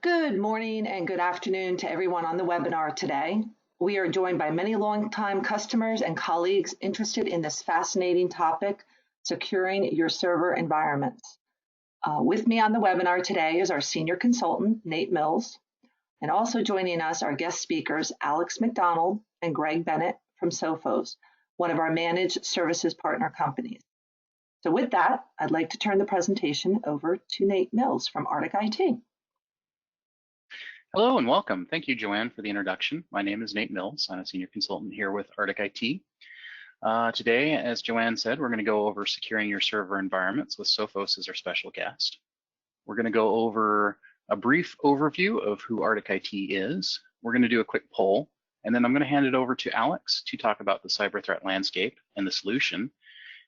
Good morning and good afternoon to everyone on the webinar today. We are joined by many longtime customers and colleagues interested in this fascinating topic, securing your server environments. With me on the webinar today is our senior consultant, Nate Mills, and also joining us are guest speakers, Alex McDonald and Greg Bennett from Sophos, one of our managed services partner companies. So with that, I'd like to turn the presentation over to Nate Mills from Arctic IT. Hello and welcome. Thank you, Joanne, for the introduction. My name is Nate Mills. I'm a senior consultant here with Arctic IT. Today, as Joanne said, we're going to go over securing your server environments with Sophos as our special guest. We're going to go over a brief overview of who Arctic IT is. We're going to do a quick poll, and then I'm going to hand it over to Alex to talk about the cyber threat landscape and the solution.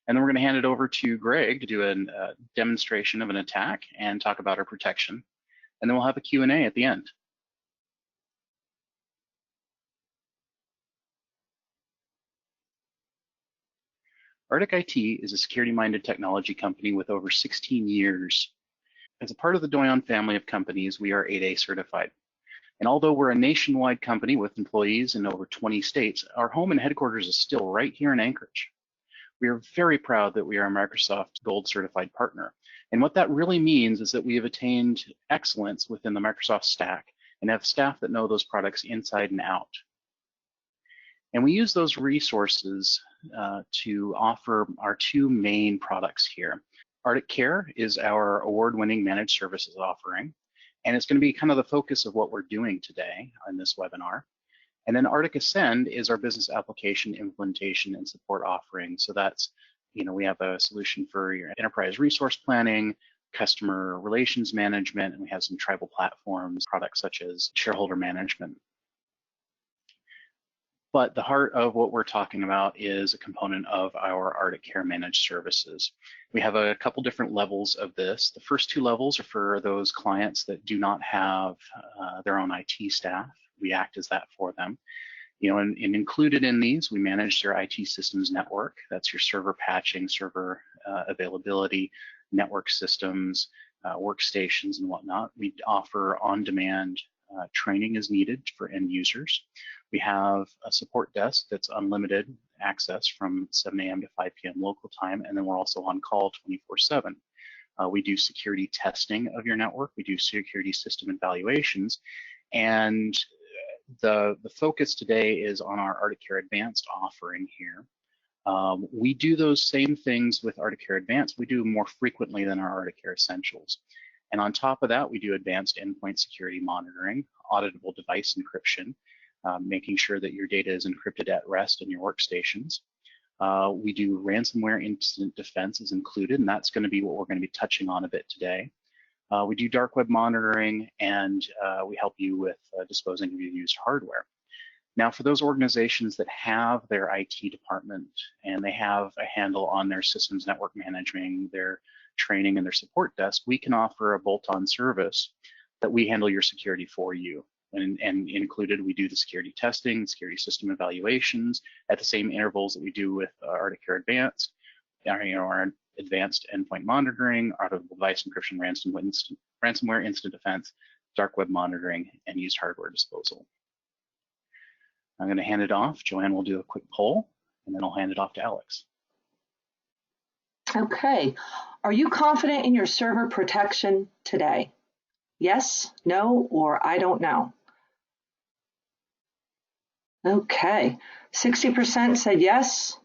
And then we're going to hand it over to Greg to do a demonstration of an attack and talk about our protection. And then we'll have a Q&A at the end. Arctic IT is a security-minded technology company with over 16 years. As a part of the Doyon family of companies, we are 8A certified. And although we're a nationwide company with employees in over 20 states, our home and headquarters is still right here in Anchorage. We are very proud that we are a Microsoft Gold certified partner. And what that really means is that we have attained excellence within the Microsoft stack and have staff that know those products inside and out. And we use those resources to offer our two main products here. ArcticCare is our award-winning managed services offering, and it's going to be kind of the focus of what we're doing today on this webinar. And then Arctic Ascend is our business application implementation and support offering. So that's, we have a solution for your enterprise resource planning, customer relations management, and we have some tribal platforms, products such as shareholder management. But the heart of what we're talking about is a component of our ArcticCare managed services. We have a couple different levels of this. The first two levels are for those clients that do not have their own IT staff. We act as that for them. And included in these, we manage their IT systems network. That's your server patching, server availability, network systems, workstations, and whatnot. We offer on-demand training as needed for end users. We have a support desk that's unlimited access from 7 a.m. to 5 p.m. local time, and then we're also on call 24/7. We do security testing of your network. We do security system evaluations, and the focus today is on our ArcticCare Advanced offering here. We do those same things with ArcticCare Advanced. We do more frequently than our ArcticCare Essentials. And on top of that, we do advanced endpoint security monitoring, auditable device encryption, making sure that your data is encrypted at rest in your workstations. We do ransomware incident defense is included, and that's going to be what we're going to be touching on a bit today. We do dark web monitoring, and we help you with disposing of your used hardware. Now, for those organizations that have their IT department and they have a handle on their systems network management, their training, and their support desk, we can offer a bolt-on service that we handle your security for you. And included, we do the security testing, security system evaluations at the same intervals that we do with ArcticCare Advanced, our advanced endpoint monitoring, auditable device encryption, ransomware incident defense, dark web monitoring, and used hardware disposal. I'm going to hand it off. Joanne will do a quick poll, and then I'll hand it off to Alex. Okay. Are you confident in your server protection today? Yes, no, or I don't know. Okay. 60% said yes.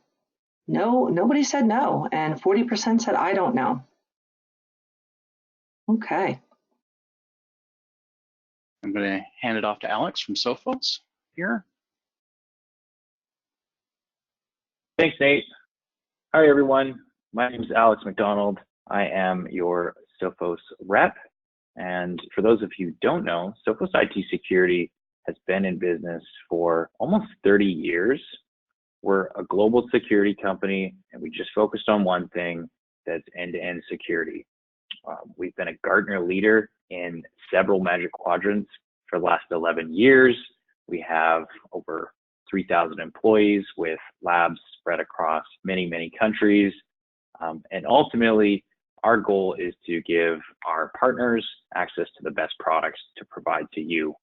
No, nobody said no. And 40% said I don't know. Okay. I'm going to hand it off to Alex from Sophos here. Thanks, Nate. Hi, everyone. My name is Alex McDonald. I am your Sophos rep. And for those of you who don't know, Sophos IT Security has been in business for almost 30 years. We're a global security company, and we just focused on one thing, that's end-to-end security. We've been a Gartner leader in several Magic Quadrants for the last 11 years. We have over 3,000 employees with labs spread across many, many countries. And ultimately, Our goal is to give our partners access to the best products to provide to you,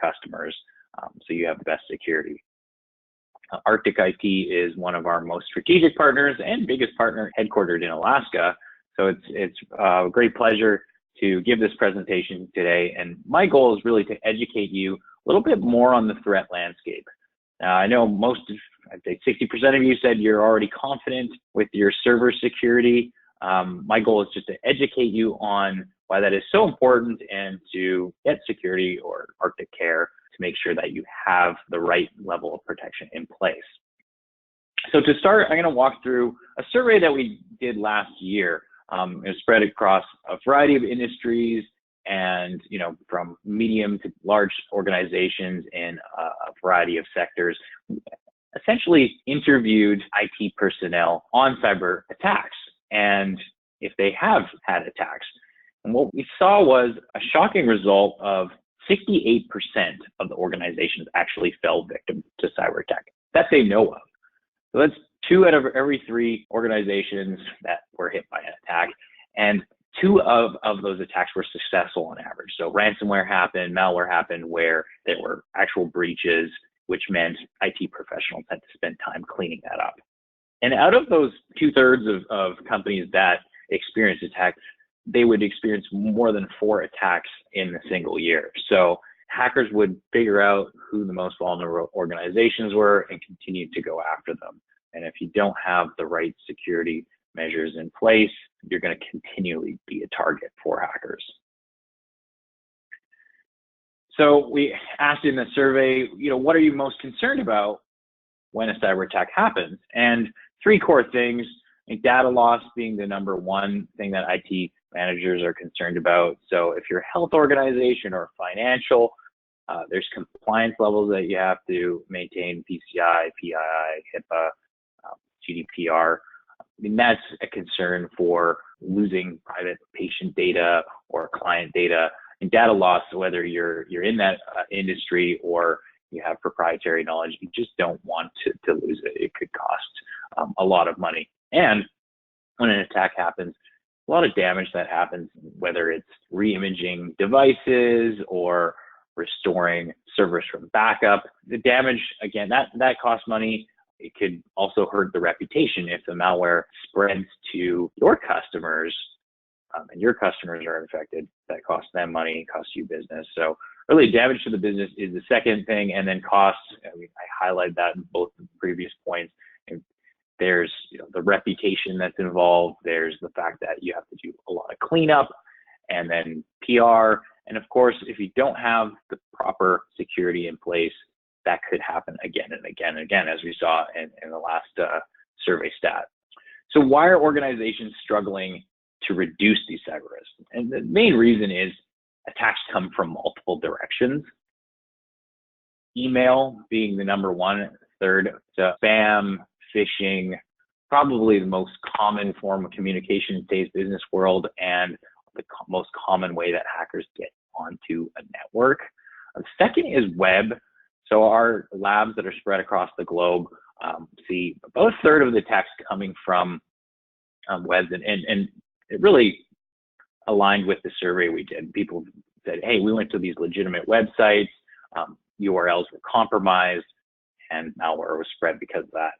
customers, so you have the best security. Arctic IT is one of our most strategic partners and biggest partner, headquartered in Alaska. So it's a great pleasure to give this presentation today. And my goal is really to educate you a little bit more on the threat landscape. I know I'd say 60% of you said you're already confident with your server security. My goal is just to educate you on why that is so important and to get security or ArcticCare to make sure that you have the right level of protection in place. So to start, I'm going to walk through a survey that we did last year. It was spread across a variety of industries and, from medium to large organizations in a variety of sectors, essentially interviewed IT personnel on cyber attacks and if they have had attacks. And what we saw was a shocking result of 68% of the organizations actually fell victim to cyber attack that they know of. So that's 2 out of every 3 organizations that were hit by an attack, and 2 of those attacks were successful on average. So ransomware happened, malware happened, where there were actual breaches, which meant IT professionals had to spend time cleaning that up. And out of those 2/3 of companies that experienced attacks, they would experience more than 4 attacks in a single year. So hackers would figure out who the most vulnerable organizations were and continue to go after them. And if you don't have the right security measures in place, you're going to continually be a target for hackers. So we asked in the survey, what are you most concerned about when a cyber attack happens? And 3 core things, data loss being the number 1 thing that IT managers are concerned about. So if you're a health organization or financial, there's compliance levels that you have to maintain, PCI, PII, HIPAA, GDPR. That's a concern for losing private patient data or client data. And data loss, whether you're in that industry or you have proprietary knowledge, you just don't want to lose it. It could cost a lot of money. And when an attack happens, a lot of damage that happens, whether it's re-imaging devices or restoring servers from backup. The damage, again, that costs money. It could also hurt the reputation if the malware spreads to your customers and your customers are infected. That costs them money, costs you business. So really damage to the business is the second thing, and then costs. I highlighted that in both the previous points. And there's the reputation that's involved. There's the fact that you have to do a lot of cleanup and then PR. And of course, if you don't have the proper security in place, that could happen again and again and again, as we saw in the last survey stat. So why are organizations struggling to reduce these cyber risks? And the main reason is attacks come from multiple directions. Email being the number 1, third, spam, phishing, probably the most common form of communication in today's business world and the most common way that hackers get onto a network. The second is web. So our labs that are spread across the globe see about 1/3 of the attacks coming from webs, and it really aligned with the survey we did. People said, hey, we went to these legitimate websites, URLs were compromised, and malware was spread because of that.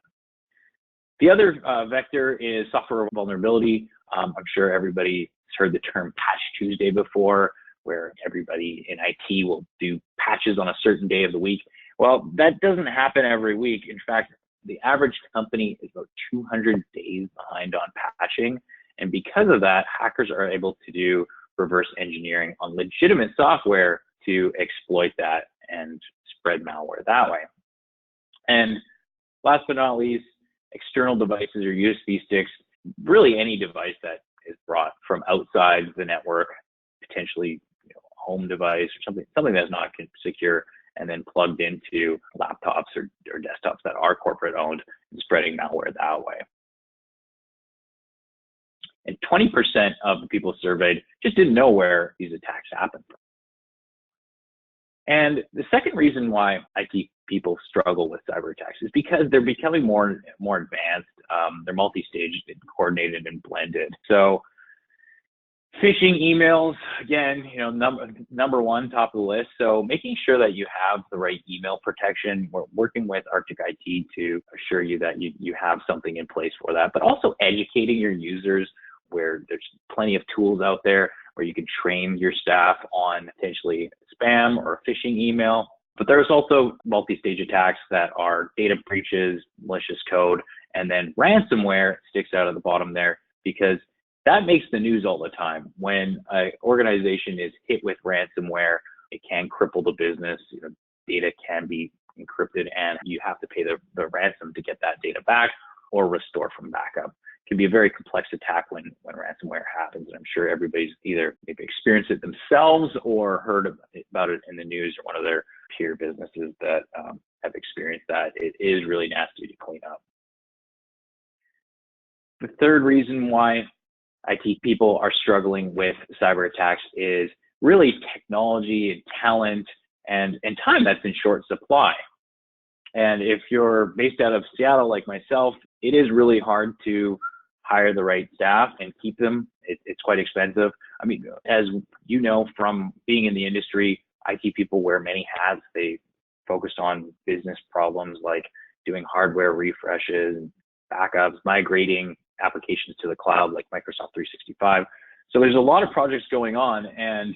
The other vector is software vulnerability. I'm sure everybody's heard the term Patch Tuesday before, where everybody in IT will do patches on a certain day of the week. Well, that doesn't happen every week. In fact, the average company is about 200 days behind on patching. And because of that, hackers are able to do reverse engineering on legitimate software to exploit that and spread malware that way. And last but not least, external devices or USB sticks, really any device that is brought from outside the network, potentially a home device or something that's not secure, and then plugged into laptops or desktops that are corporate owned and spreading malware that way. And 20% of the people surveyed just didn't know where these attacks happened. And the second reason why IT people struggle with cyber attacks is because they're becoming more advanced. They're multi-staged and coordinated and blended. So Phishing emails, again, number one, top of the list. So making sure that you have the right email protection. We're working with Arctic IT to assure you that you have something in place for that, but also educating your users where there's plenty of tools out there where you can train your staff on potentially spam or phishing email. But there's also multi-stage attacks that are data breaches, malicious code, and then ransomware sticks out of the bottom there because that makes the news all the time. When an organization is hit with ransomware, it can cripple the business. Data can be encrypted and you have to pay the ransom to get that data back or restore from backup. It can be a very complex attack when ransomware happens. And I'm sure everybody's either maybe experienced it themselves or heard about it in the news or one of their peer businesses that have experienced that. It is really nasty to clean up. The third reason why IT people are struggling with cyber attacks is really technology and talent and time that's in short supply. And if you're based out of Seattle like myself, it is really hard to hire the right staff and keep them. It's quite expensive. I mean, as you know from being in the industry, IT people wear many hats. They focus on business problems like doing hardware refreshes, backups, migrating applications to the cloud like Microsoft 365. So there's a lot of projects going on. And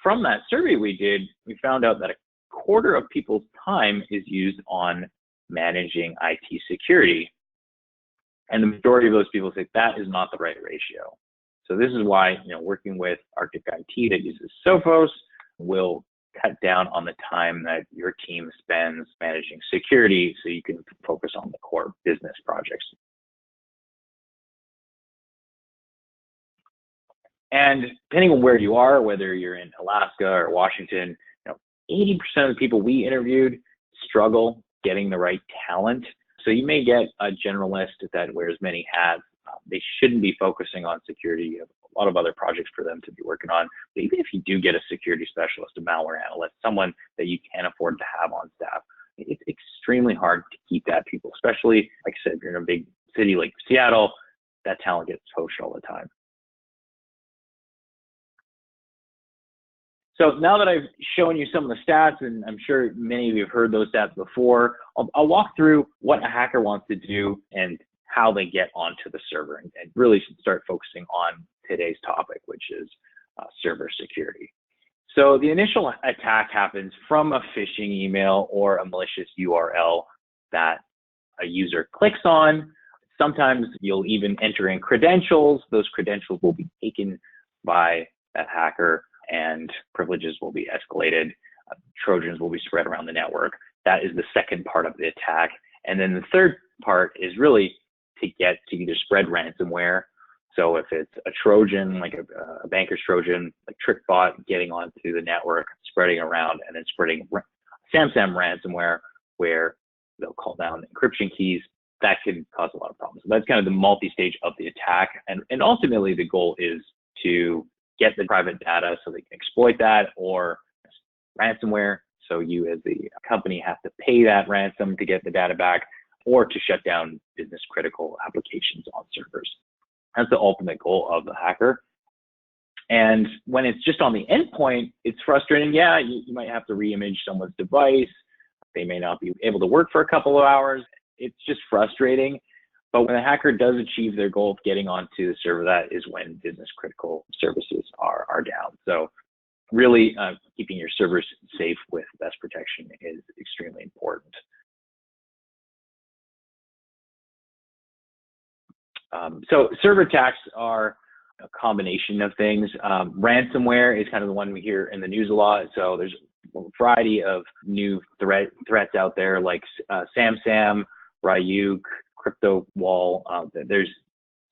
from that survey we did, we found out that a quarter of people's time is used on managing IT security. And the majority of those people say that is not the right ratio. So this is why, working with Arctic IT that uses Sophos will cut down on the time that your team spends managing security so you can focus on the core business projects. And depending on where you are, whether you're in Alaska or Washington, 80% of the people we interviewed struggle getting the right talent. So you may get a generalist that wears many hats. They shouldn't be focusing on security. You have a lot of other projects for them to be working on. But even if you do get a security specialist, a malware analyst, someone that you can afford to have on staff, it's extremely hard to keep that people, especially, like I said, if you're in a big city like Seattle, that talent gets poached all the time. So now that I've shown you some of the stats, and I'm sure many of you have heard those stats before, I'll walk through what a hacker wants to do and how they get onto the server and really start focusing on today's topic, which is server security. So the initial attack happens from a phishing email or a malicious URL that a user clicks on. Sometimes you'll even enter in credentials. Those credentials will be taken by that hacker and privileges will be escalated. Trojans will be spread around the network. That is the second part of the attack. And then the third part is really to get to either spread ransomware. So if it's a Trojan, like a banker's Trojan, like TrickBot getting onto the network, spreading around, and then spreading SAMSAM ransomware, where they'll call down encryption keys, that can cause a lot of problems. So that's kind of the multi-stage of the attack. And ultimately, the goal is to get the private data so they can exploit that, or ransomware. So you as the company have to pay that ransom to get the data back, or to shut down business critical applications on servers. That's the ultimate goal of the hacker. And when it's just on the endpoint, it's frustrating. Yeah, you might have to re-image someone's device. They may not be able to work for a couple of hours. It's just frustrating. But when the hacker does achieve their goal of getting onto the server, that is when business critical services are down. So really keeping your servers safe with best protection is extremely important. So server attacks are a combination of things. Ransomware is kind of the one we hear in the news a lot. So there's a variety of new threats out there like SAMSAM, Ryuk, Crypto Wall. There's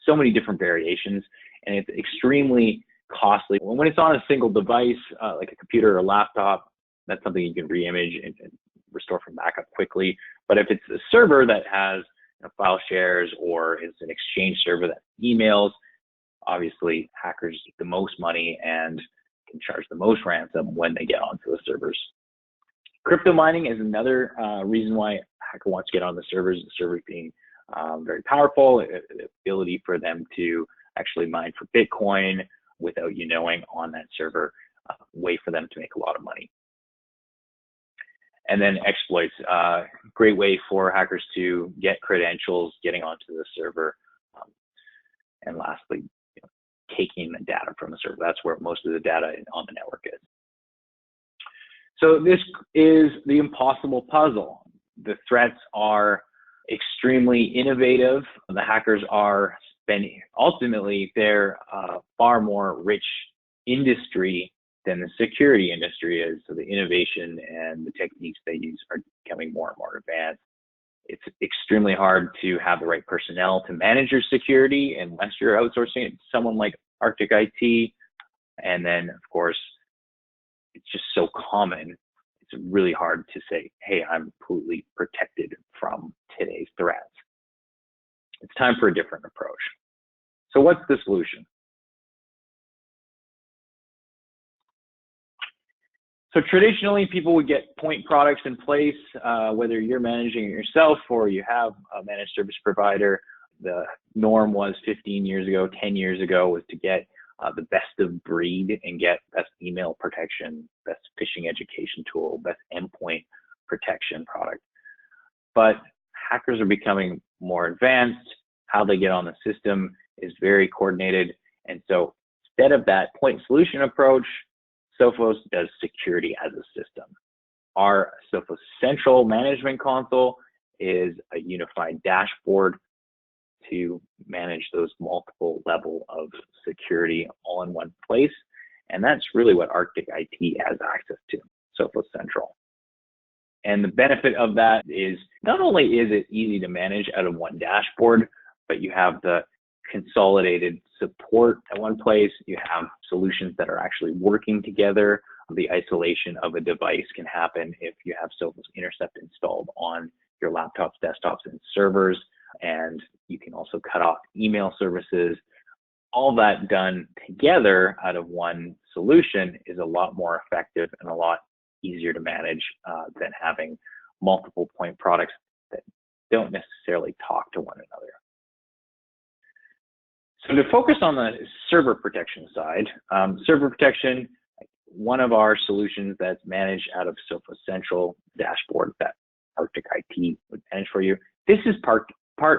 so many different variations, and it's extremely costly. When it's on a single device, like a computer or a laptop, that's something you can re-image and restore from backup quickly. But if it's a server that has file shares, or it's an exchange server that emails, obviously hackers get the most money and can charge the most ransom when they get onto the servers. Crypto mining is another reason why a hacker wants to get on the servers. The servers being very powerful, the ability for them to actually mine for Bitcoin without you knowing on that server, way for them to make a lot of money. And then exploits, great way for hackers to get credentials, getting onto the server, and lastly, taking the data from the server. That's where most of the data on the network is. So this is the impossible puzzle. The threats are extremely innovative. The hackers are spending, ultimately, they're far more rich industry than the security industry is. So the innovation and the techniques they use are becoming more and more advanced. It's extremely hard to have the right personnel to manage your security unless you're outsourcing it to someone like Arctic IT. And then, of course, it's just so common. It's really hard to say, hey, I'm completely protected from today's threats. It's time for a different approach. So what's the solution? So traditionally, people would get point products in place, whether you're managing it yourself or you have a managed service provider. The norm was 15 years ago, 10 years ago, was to get the best of breed and get best email protection, best phishing education tool, best endpoint protection product. But hackers are becoming more advanced. How they get on the system is very coordinated. And so instead of that point solution approach, Sophos does security as a system. Our Sophos Central Management Console is a unified dashboard to manage those multiple level of security all in one place. And that's really what Arctic IT has access to, Sophos Central. And the benefit of that is not only is it easy to manage out of one dashboard, but you have the consolidated support at one place. You have solutions that are actually working together. The isolation of a device can happen if you have Sophos Intercept installed on your laptops, desktops, and servers. And you can also cut off email services. All that done together out of one solution is a lot more effective and a lot easier to manage than having multiple point products that don't necessarily talk to one another. So to focus on the server protection side, server protection, one of our solutions that's managed out of Sophos Central dashboard that Arctic IT would manage for you. This is part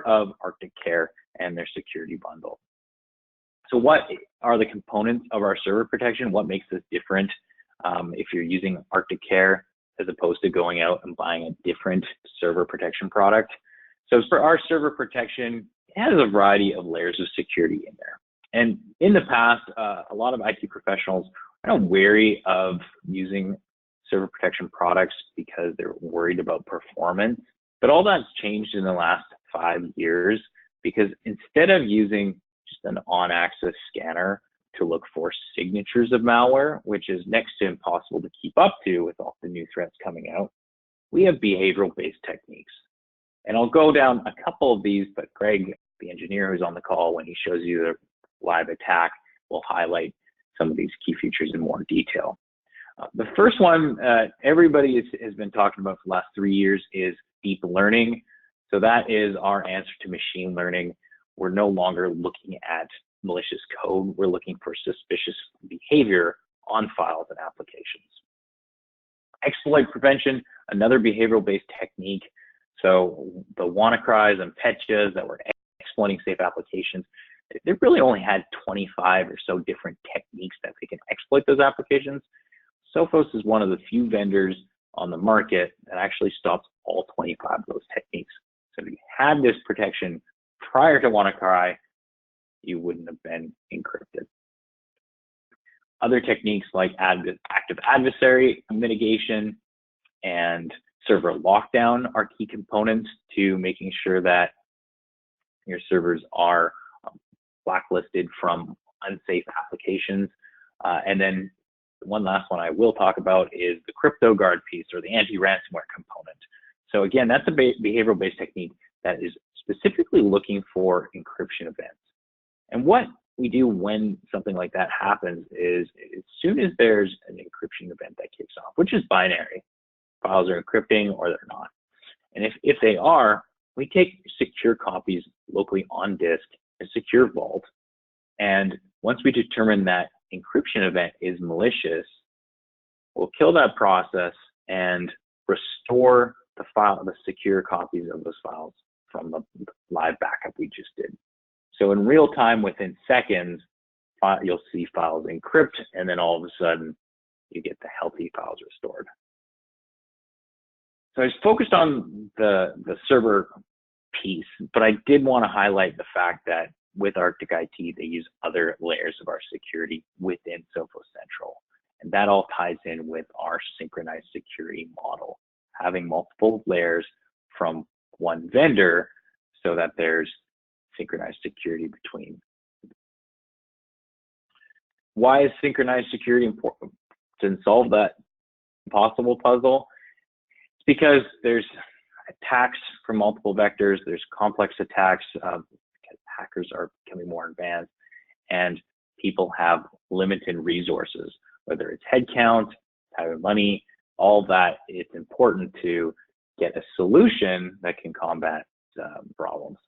of ArcticCare and their security bundle. So what are the components of our server protection? What makes this different if you're using ArcticCare as opposed to going out and buying a different server protection product? So for our server protection, it has a variety of layers of security in there. And in the past, a lot of IT professionals are kind of wary of using server protection products because they're worried about performance. But all that's changed in the last 5 years, because instead of using just an on-access scanner to look for signatures of malware, which is next to impossible to keep up to with all the new threats coming out, we have behavioral-based techniques. And I'll go down a couple of these, but Greg, the engineer who's on the call, when he shows you the live attack, will highlight some of these key features in more detail. The first one everybody has been talking about for the last 3 years is deep learning. So that is our answer to machine learning. We're no longer looking at malicious code. We're looking for suspicious behavior on files and applications. Exploit prevention, another behavioral-based technique. So the WannaCries and Petjas that were exploiting safe applications, they really only had 25 or so different techniques that they can exploit those applications. Sophos is one of the few vendors on the market that actually stops all 25 of those techniques. So if you had this protection prior to WannaCry, you wouldn't have been encrypted. Other techniques like active adversary mitigation and server lockdown are key components to making sure that your servers are blacklisted from unsafe applications. And then one last one I will talk about is the crypto guard piece, or the anti-ransomware component. So again, that's a behavioral-based technique that is specifically looking for encryption events. And what we do when something like that happens is, as soon as there's an encryption event that kicks off, which is binary, files are encrypting or they're not. And if they are, we take secure copies locally on disk, a secure vault, And once we determine that encryption event is malicious, we'll kill that process and restore the secure copies of those files from the live backup we just did. So in real time, within seconds, you'll see files encrypt, and then all of a sudden, you get the healthy files restored. So I was focused on the server piece, but I did want to highlight the fact that with Arctic IT, they use other layers of our security within Sophos Central. And that all ties in with our synchronized security model, having multiple layers from one vendor so that there's synchronized security between. Why is synchronized security important? To solve that impossible puzzle? It's because there's attacks from multiple vectors, there's complex attacks, because hackers are becoming more advanced, and people have limited resources, whether it's headcount, time and money, all that. It's important to get a solution that can combat problems.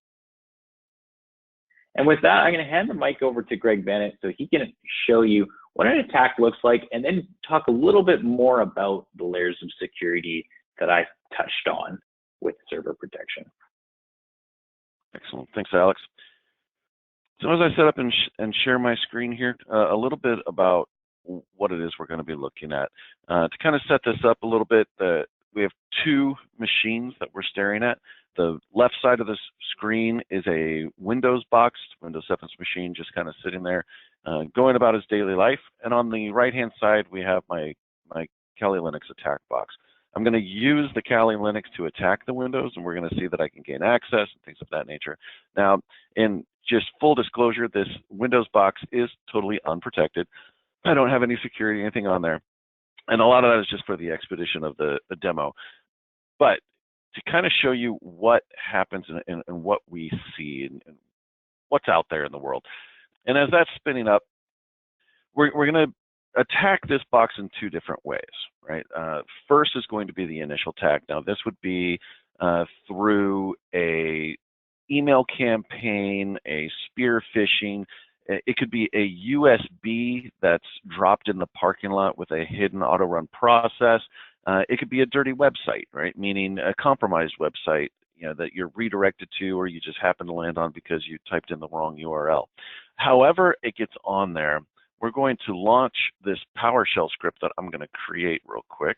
And with that, I'm going to hand the mic over to Greg Bennett so he can show you what an attack looks like, and then talk a little bit more about the layers of security that I touched on with server protection. Excellent. Thanks, Alex. So as I set up and share my screen here, a little bit about what it is we're going to be looking at. To kind of set this up a little bit, we have two machines that we're staring at. The left side of the screen is a Windows box, Windows 7's machine, just kind of sitting there, going about his daily life. And on the right-hand side, we have my Kali Linux attack box. I'm going to use the Kali Linux to attack the Windows, and we're going to see that I can gain access and things of that nature. Now, in just full disclosure, this Windows box is totally unprotected. I don't have any security, anything on there. And a lot of that is just for the expedition of the demo. But to kind of show you what happens and what we see and what's out there in the world. And as that's spinning up, we're going to attack this box in two different ways, right? First is going to be the initial attack. Now, this would be through a email campaign, a spear phishing. It could be a USB that's dropped in the parking lot with a hidden auto-run process. It could be a dirty website, right? Meaning a compromised website, that you're redirected to, or you just happen to land on because you typed in the wrong URL. However it gets on there, we're going to launch this PowerShell script that I'm going to create real quick.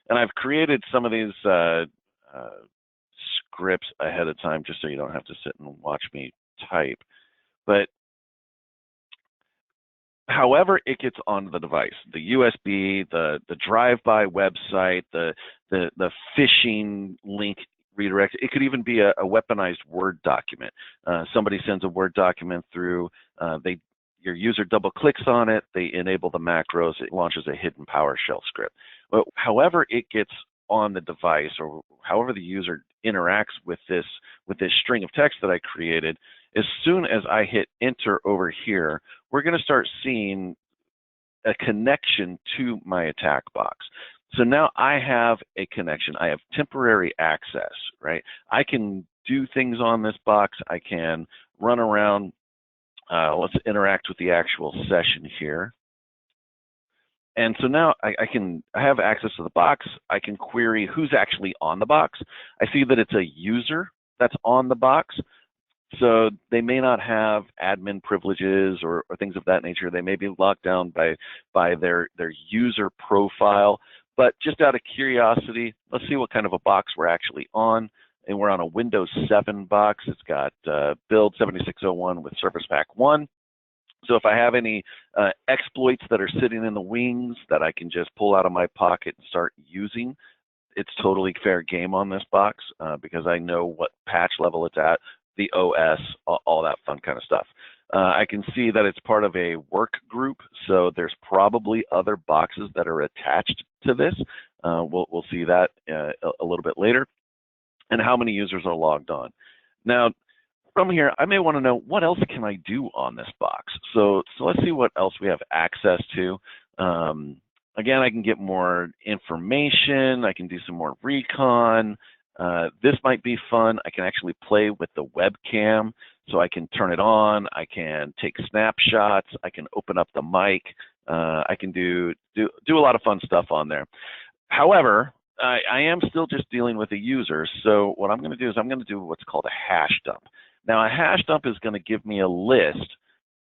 And I've created some of these scripts ahead of time just so you don't have to sit and watch me type. But however it gets onto the device, the USB, the drive-by website, the phishing link redirect, it could even be a weaponized Word document. Somebody sends a Word document through, your user double clicks on it, they enable the macros, it launches a hidden PowerShell script. But however it gets on the device, or however the user interacts with this string of text that I created, as soon as I hit enter over here, we're going to start seeing a connection to my attack box. So now I have a connection. I have temporary access, right? I can do things on this box. I can run around. Let's interact with the actual session here. And so now I have access to the box. I can query who's actually on the box. I see that it's a user that's on the box. So they may not have admin privileges or things of that nature. They may be locked down by their user profile. But just out of curiosity, let's see what kind of a box we're actually on. And we're on a Windows 7 box. It's got build 7601 with Service Pack 1. So if I have any exploits that are sitting in the wings that I can just pull out of my pocket and start using, it's totally fair game on this box because I know what patch level it's at, the OS, all that fun kind of stuff. I can see that it's part of a work group, so there's probably other boxes that are attached to this. We'll see that a little bit later, and how many users are logged on. Now, from here, I may want to know what else can I do on this box. So let's see what else we have access to. Again, I can get more information. I can do some more recon. This might be fun. I can actually play with the webcam, so I can turn it on. I can take snapshots. I can open up the mic. I can do a lot of fun stuff on there. However, I am still just dealing with a user, so what I'm going to do is I'm going to do what's called a hash dump. Now, a hash dump is going to give me a list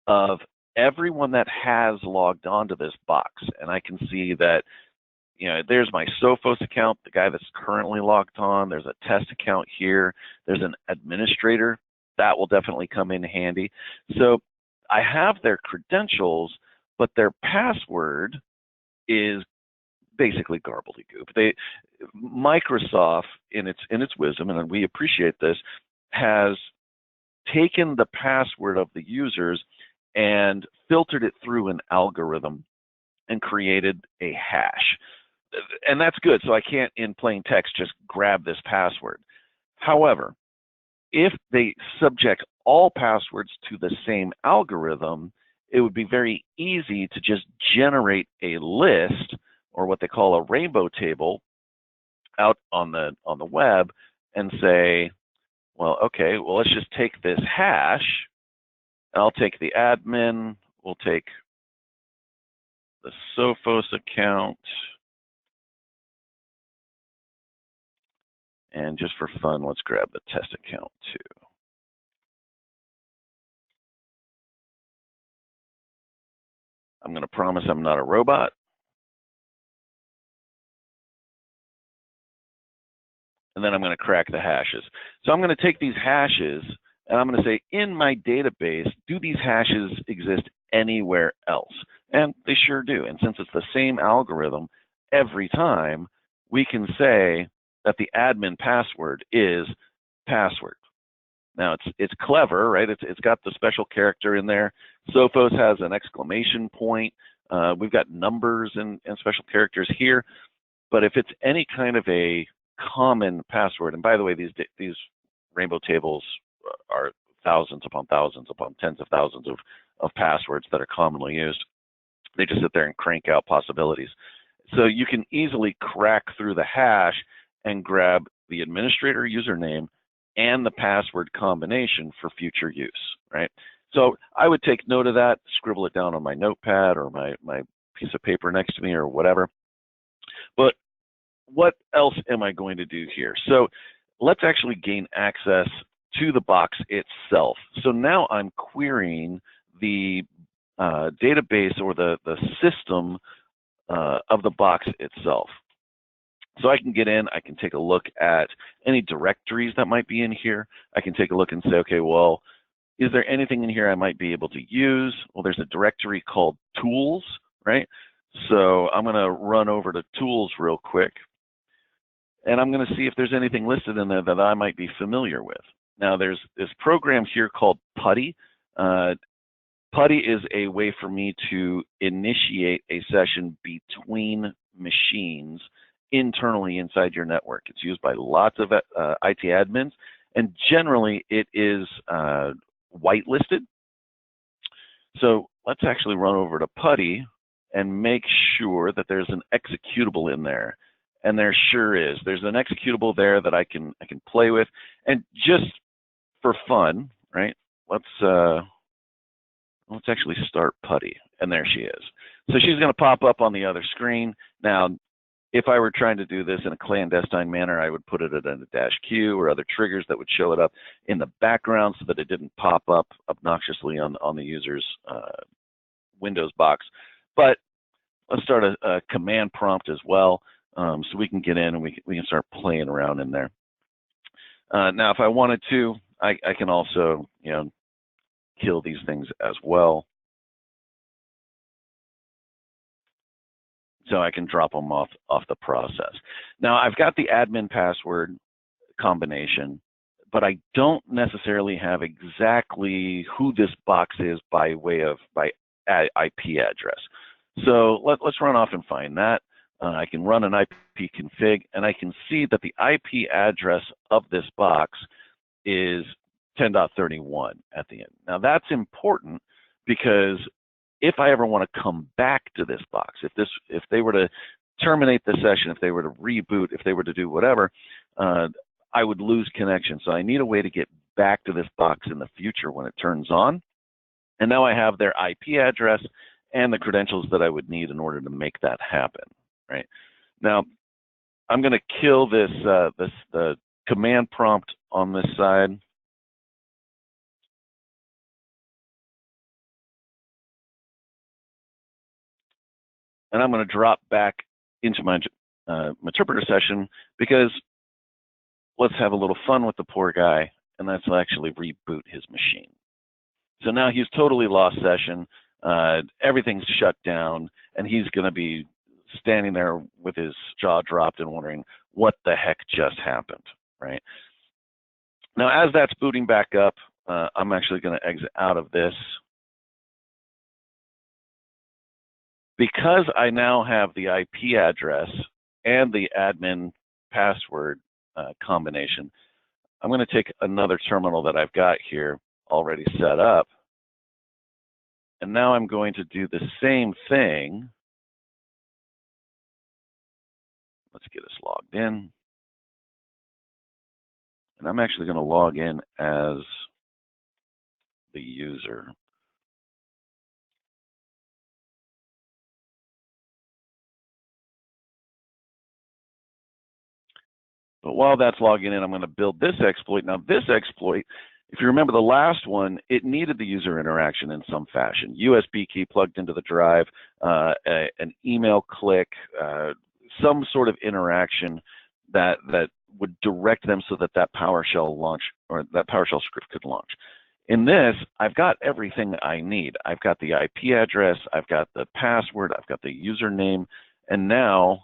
of everyone that has logged onto this box, and I can see that, you know, there's my Sophos account, the guy that's currently logged on. There's a test account here. There's an administrator. That will definitely come in handy. So I have their credentials, but their password is basically gobbledygook. Microsoft, in its wisdom, and we appreciate this, has taken the password of the users and filtered it through an algorithm and created a hash. And that's good, so I can't, in plain text, just grab this password. However, if they subject all passwords to the same algorithm, it would be very easy to just generate a list, or what they call a rainbow table, out on the web and say, well, okay, well, let's just take this hash. I'll take the admin. We'll take the Sophos account. And just for fun, let's grab the test account too. I'm going to promise I'm not a robot. And then I'm going to crack the hashes. So I'm going to take these hashes and I'm going to say, in my database, do these hashes exist anywhere else? And they sure do. And since it's the same algorithm every time, we can say that the admin password is password. Now it's clever, right? It's got the special character in there. Sophos has an exclamation point. We've got numbers and special characters here. But if it's any kind of a common password, and by the way, these rainbow tables are thousands upon tens of thousands of passwords that are commonly used. They just sit there and crank out possibilities. So you can easily crack through the hash and grab the administrator username and the password combination for future use, right? So I would take note of that, scribble it down on my notepad or my piece of paper next to me or whatever. But what else am I going to do here? So let's actually gain access to the box itself. So now I'm querying the database or the system of the box itself. So I can get in, I can take a look at any directories that might be in here. I can take a look and say, okay, well, is there anything in here I might be able to use? Well, there's a directory called tools, right? So I'm going to run over to tools real quick. And I'm going to see if there's anything listed in there that I might be familiar with. Now, there's this program here called PuTTY. PuTTY is a way for me to initiate a session between machines internally inside your network. It's used by lots of IT admins, and generally it is whitelisted. So let's actually run over to PuTTY and make sure that there's an executable in there. And there sure is. There's an executable there that I can play with. And just for fun, right? Let's actually start PuTTY. And there she is. So she's going to pop up on the other screen. Now, if I were trying to do this in a clandestine manner, I would put it in a -Q or other triggers that would show it up in the background so that it didn't pop up obnoxiously on the user's Windows box. But let's start a command prompt as well. So we can get in and we can start playing around in there. Now, if I wanted to, I can also, you know, kill these things as well. So I can drop them off the process. Now, I've got the admin password combination, but I don't necessarily have exactly who this box is by IP address. So let's run off and find that. I can run an IP config, and I can see that the IP address of this box is 10.31 at the end. Now that's important because if I ever want to come back to this box, if they were to terminate the session, if they were to reboot, if they were to do whatever, I would lose connection. So I need a way to get back to this box in the future when it turns on. And now I have their IP address and the credentials that I would need in order to make that happen, right? Now, I'm going to kill the command prompt on this side. And I'm going to drop back into my interpreter session, because let's have a little fun with the poor guy, and let's actually reboot his machine. So now he's totally lost session, everything's shut down, and he's going to be standing there with his jaw dropped and wondering what the heck just happened, right? Now, as that's booting back up, I'm actually going to exit out of this. Because I now have the IP address and the admin password combination, I'm going to take another terminal that I've got here already set up, and now I'm going to do the same thing. Let's get us logged in. And I'm actually going to log in as the user. But while that's logging in, I'm going to build this exploit. Now, this exploit, if you remember the last one, it needed the user interaction in some fashion. USB key plugged into the drive, an email click, some sort of interaction that would direct them so that PowerShell launch, or that PowerShell script could launch. In this, I've got everything I need. I've got the IP address, I've got the password, I've got the username, and now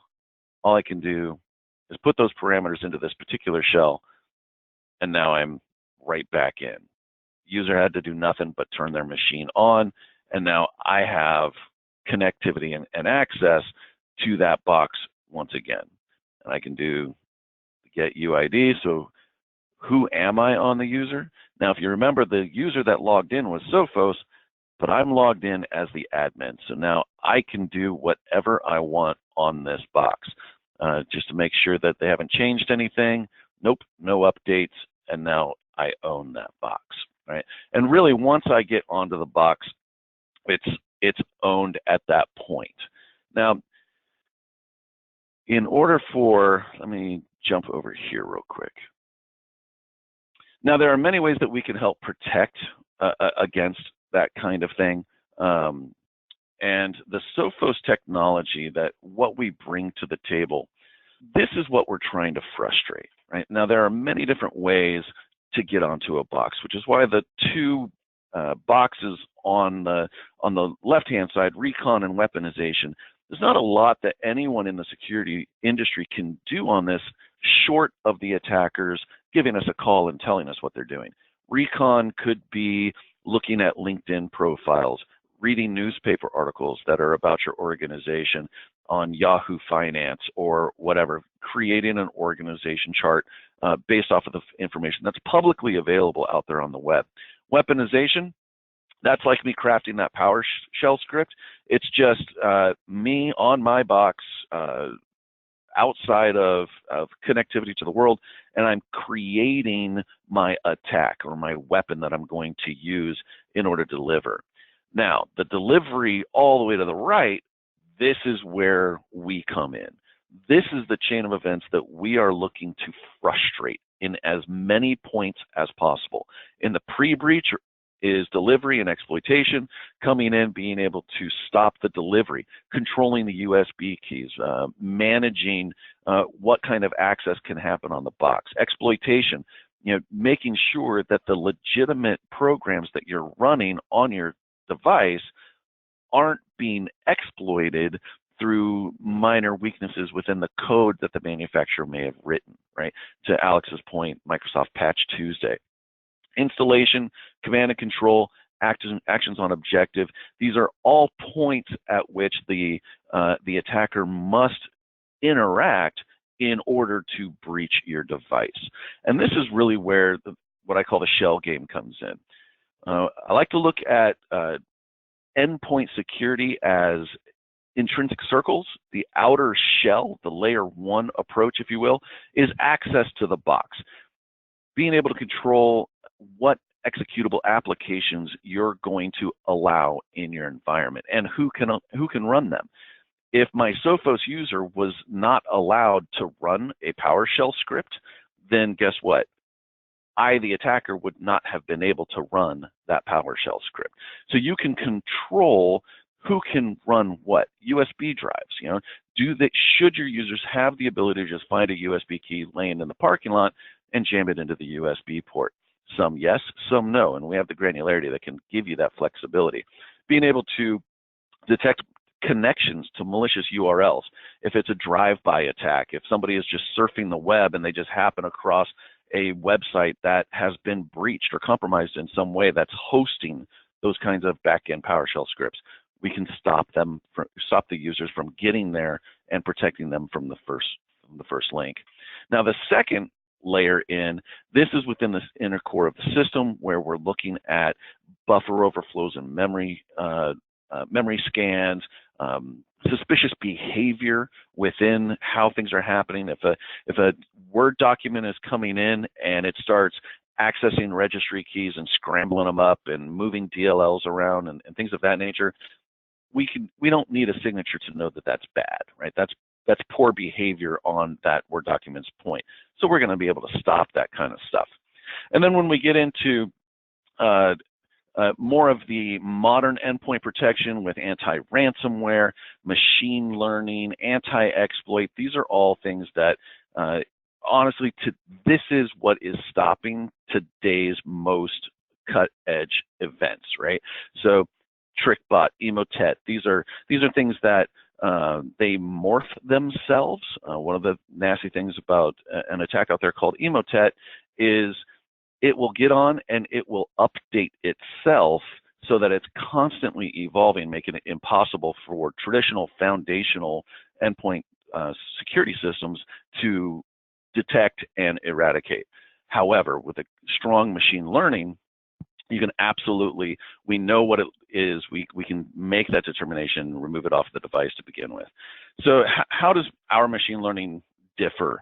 all I can do is put those parameters into this particular shell, and now I'm right back in. User had to do nothing but turn their machine on, and now I have connectivity and access to that box once again. And I can do get UID, so who am I on the user? Now, if you remember, the user that logged in was Sophos, but I'm logged in as the admin. So now I can do whatever I want on this box. Just to make sure that they haven't changed anything. Nope, no updates, and now I own that box, right? And really, once I get onto the box, it's owned at that point. Now, in order for, let me jump over here real quick. Now, there are many ways that we can help protect against that kind of thing. And the Sophos technology, that what we bring to the table, this is what we're trying to frustrate, right? Now, there are many different ways to get onto a box, which is why the two boxes on the left-hand side, recon and weaponization, there's not a lot that anyone in the security industry can do on this, short of the attackers giving us a call and telling us what they're doing. Recon could be looking at LinkedIn profiles, reading newspaper articles that are about your organization on Yahoo Finance or whatever, creating an organization chart based off of the information that's publicly available out there on the web. Weaponization, that's like me crafting that PowerShell script. It's just me on my box outside of connectivity to the world, and I'm creating my attack or my weapon that I'm going to use in order to deliver. Now, the delivery all the way to the right, this is where we come in. This is the chain of events that we are looking to frustrate in as many points as possible. In the pre-breach is delivery and exploitation, coming in, being able to stop the delivery, controlling the USB keys, managing what kind of access can happen on the box. Exploitation, making sure that the legitimate programs that you're running on your device aren't being exploited through minor weaknesses within the code that the manufacturer may have written, right? To Alex's point, Microsoft Patch Tuesday. Installation, command and control, actions on objective. These are all points at which the attacker must interact in order to breach your device. And this is really where what I call the shell game comes in. I like to look at endpoint security as intrinsic circles, the outer shell, the layer 1 approach, if you will, is access to the box. Being able to control what executable applications you're going to allow in your environment and who can run them. If my Sophos user was not allowed to run a PowerShell script, then guess what? I, the attacker, would not have been able to run that PowerShell script. So you can control who can run what. USB drives, should your users have the ability to just find a USB key laying in the parking lot and jam it into the USB port? Some yes, some no, and we have the granularity that can give you that flexibility. Being able to detect connections to malicious URLs. If it's a drive-by attack, if somebody is just surfing the web and they just happen across a website that has been breached or compromised in some way that's hosting those kinds of back-end PowerShell scripts, we can stop the users from getting there and protecting them from the first link. Now, the second layer in, this is within the inner core of the system where we're looking at buffer overflows and memory scans, suspicious behavior within how things are happening. If a Word document is coming in and it starts accessing registry keys and scrambling them up and moving DLLs around and things of that nature, we don't need a signature to know that that's bad, right? That's poor behavior on that Word document's point. So we're going to be able to stop that kind of stuff. And then when we get into more of the modern endpoint protection with anti-ransomware, machine learning, anti-exploit, these are all things that honestly, this is what is stopping today's most cut-edge events, right? So TrickBot, Emotet, these are things that they morph themselves. One of the nasty things about an attack out there called Emotet is it will get on and it will update itself so that it's constantly evolving, making it impossible for traditional foundational endpoint security systems to detect and eradicate. However, with a strong machine learning, you can absolutely, we know what it is, we can make that determination, remove it off the device to begin with. So how does our machine learning differ?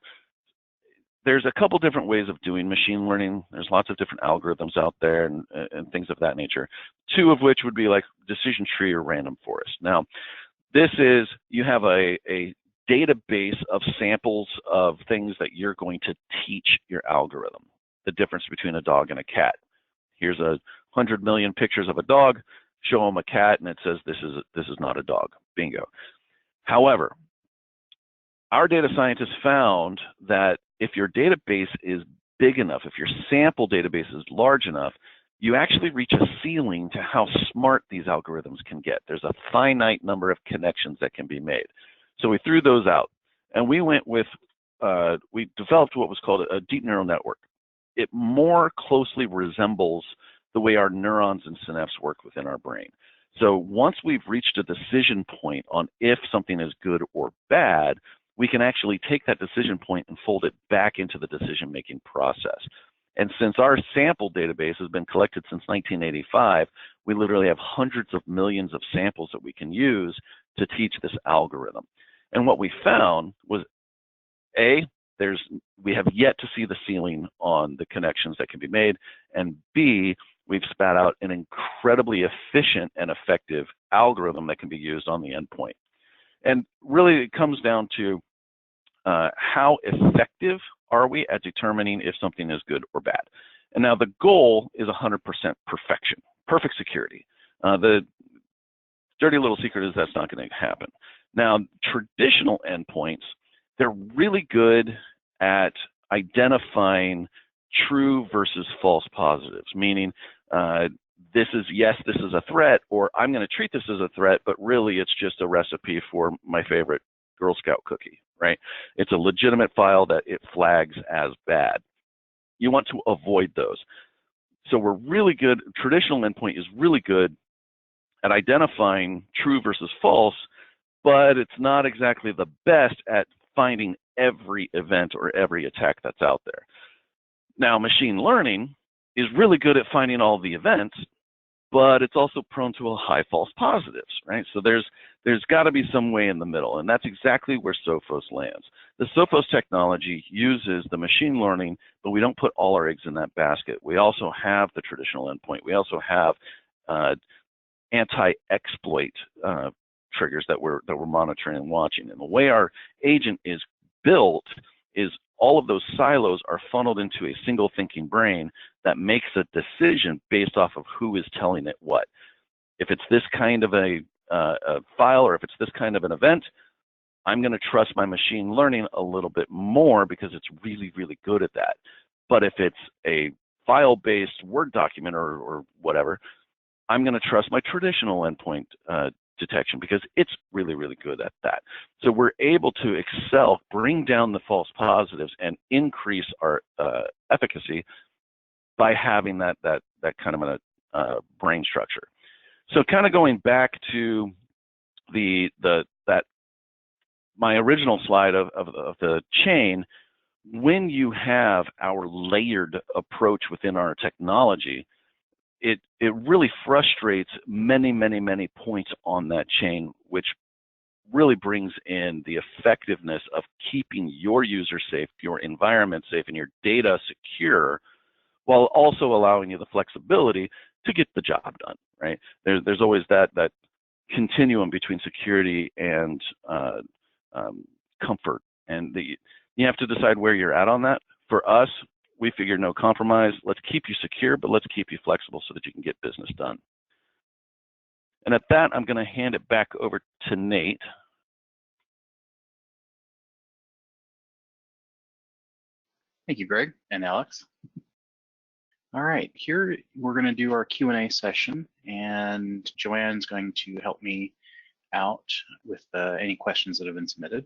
There's a couple different ways of doing machine learning. There's lots of different algorithms out there and things of that nature, two of which would be like decision tree or random forest. Now, this is, you have a database of samples of things that you're going to teach your algorithm, the difference between a dog and a cat. Here's 100 million pictures of a dog, show them a cat, and it says this is not a dog. Bingo. However, our data scientists found that if your database is big enough, if your sample database is large enough, you actually reach a ceiling to how smart these algorithms can get. There's a finite number of connections that can be made. So we threw those out, and we went with, we developed what was called a deep neural network. It more closely resembles the way our neurons and synapses work within our brain. So once we've reached a decision point on if something is good or bad, we can actually take that decision point and fold it back into the decision-making process. And since our sample database has been collected since 1985, we literally have hundreds of millions of samples that we can use to teach this algorithm. And what we found was, A, we have yet to see the ceiling on the connections that can be made, and B, we've spat out an incredibly efficient and effective algorithm that can be used on the endpoint. And really it comes down to how effective are we at determining if something is good or bad. And now the goal is 100% perfection, perfect security. The dirty little secret is that's not going to happen. Now, traditional endpoints, they're really good at identifying true versus false positives, meaning this is, yes, this is a threat, or I'm going to treat this as a threat, but really it's just a recipe for my favorite Girl Scout cookie, right? It's a legitimate file that it flags as bad. You want to avoid those. So we're really good, traditional endpoint is really good at identifying true versus false, but it's not exactly the best at finding every event or every attack that's out there. Now, machine learning is really good at finding all the events, but it's also prone to a high false positives, right? So there's There's got to be some way in the middle, and that's exactly where Sophos lands. The Sophos technology uses the machine learning, but we don't put all our eggs in that basket. We also have the traditional endpoint. We also have anti-exploit triggers that we're monitoring and watching. And the way our agent is built is all of those silos are funneled into a single thinking brain that makes a decision based off of who is telling it what. If it's this kind of a file, or if it's this kind of an event, I'm going to trust my machine learning a little bit more because it's really, really good at that. But if it's a file-based Word document or whatever, I'm going to trust my traditional endpoint detection because it's really, really good at that. So we're able to excel, bring down the false positives, and increase our efficacy by having that kind of a brain structure. So kind of going back to my original slide of the chain, when you have our layered approach within our technology, it really frustrates many, many, many points on that chain, which really brings in the effectiveness of keeping your user safe, your environment safe, and your data secure, while also allowing you the flexibility to get the job done, right? There's always that continuum between security and comfort, and you have to decide where you're at on that. For us, we figured no compromise. Let's keep you secure, but let's keep you flexible so that you can get business done. And at that, I'm going to hand it back over to Nate. Thank you, Greg and Alex. All right, here we're going to do our Q&A session, and Joanne's going to help me out with any questions that have been submitted.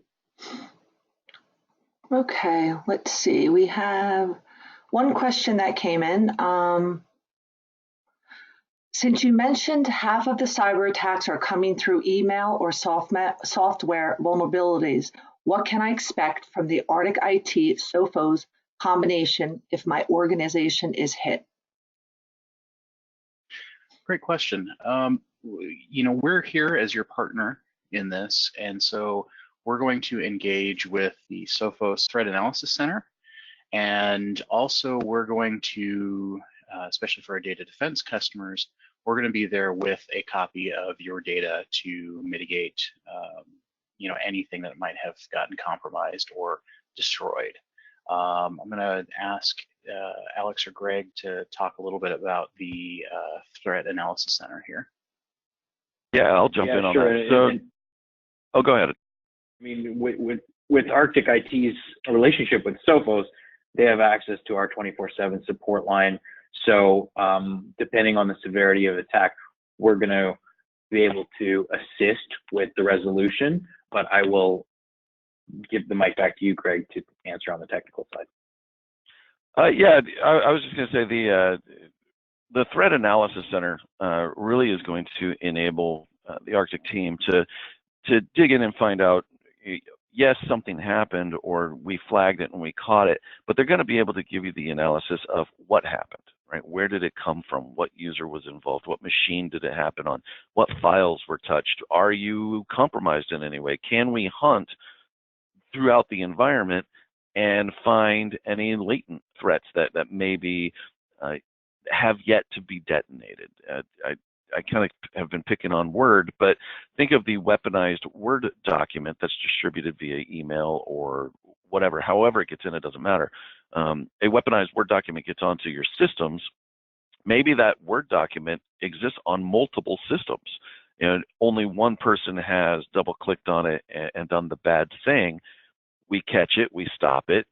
Okay, let's see. We have one question that came in. Since you mentioned half of the cyber attacks are coming through email or software vulnerabilities, what can I expect from the Arctic IT Sophos combination if my organization is hit? Great question. You know, we're here as your partner in this, and so we're going to engage with the Sophos Threat Analysis Center, and also we're going to, especially for our data defense customers, we're going to be there with a copy of your data to mitigate, you know, anything that might have gotten compromised or destroyed. I'm going to ask Alex or Greg to talk a little bit about the Threat Analysis Center here. Yeah, I'll jump in on that. So, go ahead. I mean, with Arctic IT's relationship with Sophos, they have access to our 24/7 support line. So depending on the severity of attack, we're going to be able to assist with the resolution, but I will give the mic back to you, Greg, to answer on the technical side. Yeah, I was just going to say the Threat Analysis Center really is going to enable the Arctic team to dig in and find out, yes, something happened or we flagged it and we caught it, but they're going to be able to give you the analysis of what happened, right? Where did it come from? What user was involved? What machine did it happen on? What files were touched? Are you compromised in any way? Can we hunt throughout the environment and find any latent threats that maybe have yet to be detonated? I kind of have been picking on Word, but think of the weaponized Word document that's distributed via email or whatever, however it gets in, it doesn't matter. A weaponized Word document gets onto your systems. Maybe that Word document exists on multiple systems, and only one person has double-clicked on it and done the bad thing. We catch it, we stop it,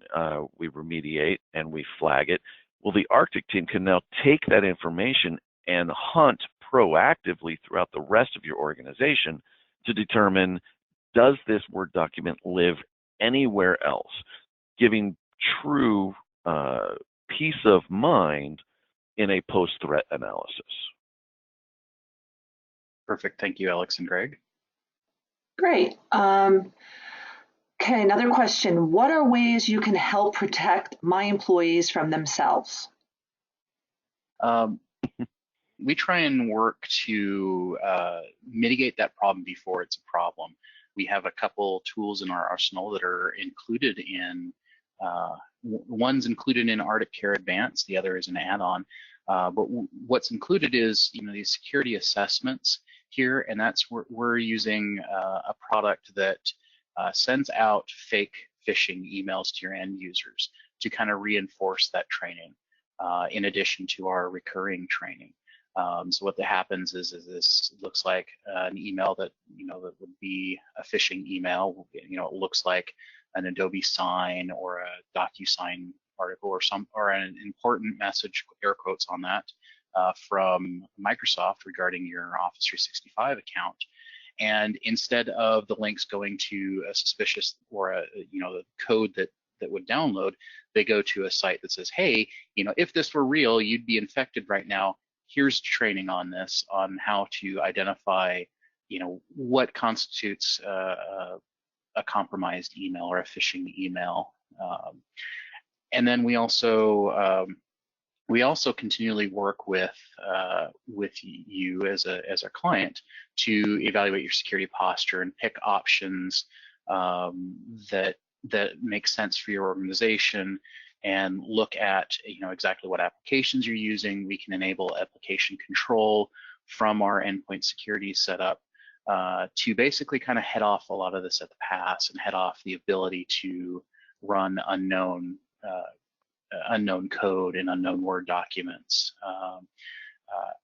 we remediate, and we flag it. Well, the Arctic team can now take that information and hunt proactively throughout the rest of your organization to determine, does this Word document live anywhere else, giving true peace of mind in a post-threat analysis. Perfect. Thank you, Alex and Greg. Great. Okay, another question. What are ways you can help protect my employees from themselves? we try and work to mitigate that problem before it's a problem. We have a couple tools in our arsenal that are included in, one's included in ArcticCare Advanced, the other is an add-on. But what's included is, these security assessments here, and that's we're using a product that sends out fake phishing emails to your end users to kind of reinforce that training, in addition to our recurring training. So what that happens is this looks like an email that that would be a phishing email. It looks like an Adobe sign or a DocuSign article or an important message, air quotes on that, from Microsoft regarding your Office 365 account. And instead of the links going to a suspicious or the code that would download, they go to a site that says, hey, if this were real, you'd be infected right now. Here's training on this, on how to identify, what constitutes a compromised email or a phishing email. And then we also continually work with you as a client to evaluate your security posture and pick options that make sense for your organization, and look at exactly what applications you're using. We can enable application control from our endpoint security setup to basically kind of head off a lot of this at the pass and head off the ability to run unknown code and unknown Word documents.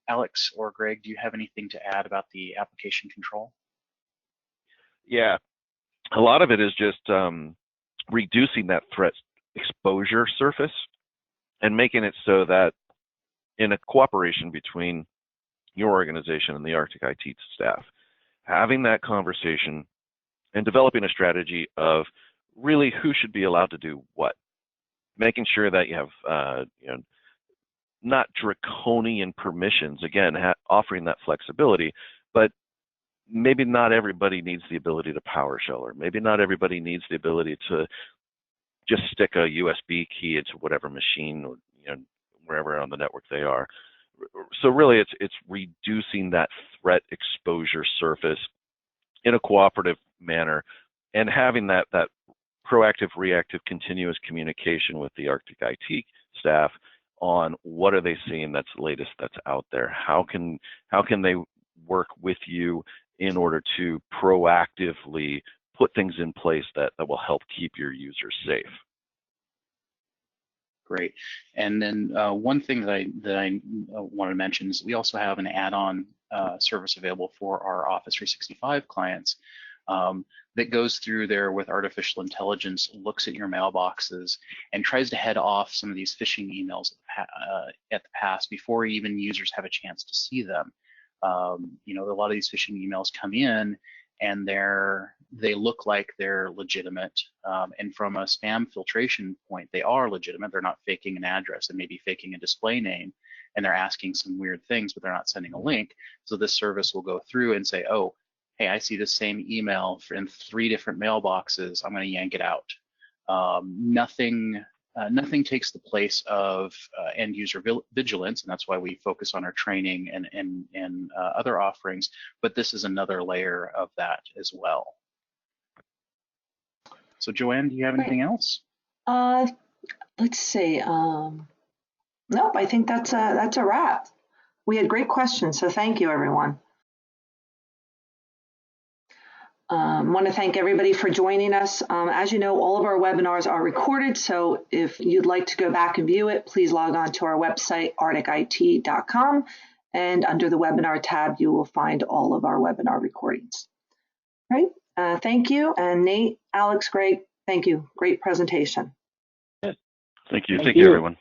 Alex or Greg, do you have anything to add about the application control? Yeah, a lot of it is just reducing that threat exposure surface and making it so that in a cooperation between your organization and the Arctic IT staff, having that conversation and developing a strategy of really who should be allowed to do what, making sure that you have not draconian permissions, again, offering that flexibility, but maybe not everybody needs the ability to PowerShell, or maybe not everybody needs the ability to just stick a USB key into whatever machine or wherever on the network they are. So really, it's reducing that threat exposure surface in a cooperative manner, and having that proactive, reactive, continuous communication with the Arctic IT staff on what are they seeing that's latest, that's out there. How can they work with you in order to proactively put things in place that will help keep your users safe. Great. And then one thing that I want to mention is we also have an add-on service available for our Office 365 clients that goes through there with artificial intelligence, looks at your mailboxes, and tries to head off some of these phishing emails at the pass before even users have a chance to see them. A lot of these phishing emails come in and they look like they're legitimate, and from a spam filtration point, they are legitimate. They're not faking an address, and maybe faking a display name, and they're asking some weird things, but they're not sending a link. So this service will go through and say, oh, hey, I see the same email in 3 different mailboxes. I'm going to yank it out. Nothing takes the place of end user vigilance, and that's why we focus on our training and other offerings. But this is another layer of that as well. So Joanne, do you have anything else? Let's see. Nope, I think that's a wrap. We had great questions, so thank you, everyone. Want to thank everybody for joining us. As you know, all of our webinars are recorded, so if you'd like to go back and view it, please log on to our website, arcticit.com, and under the webinar tab, you will find all of our webinar recordings. Right? Thank you, and Nate, Alex, Greg, thank you. Great presentation. Thank you. Thank you, everyone.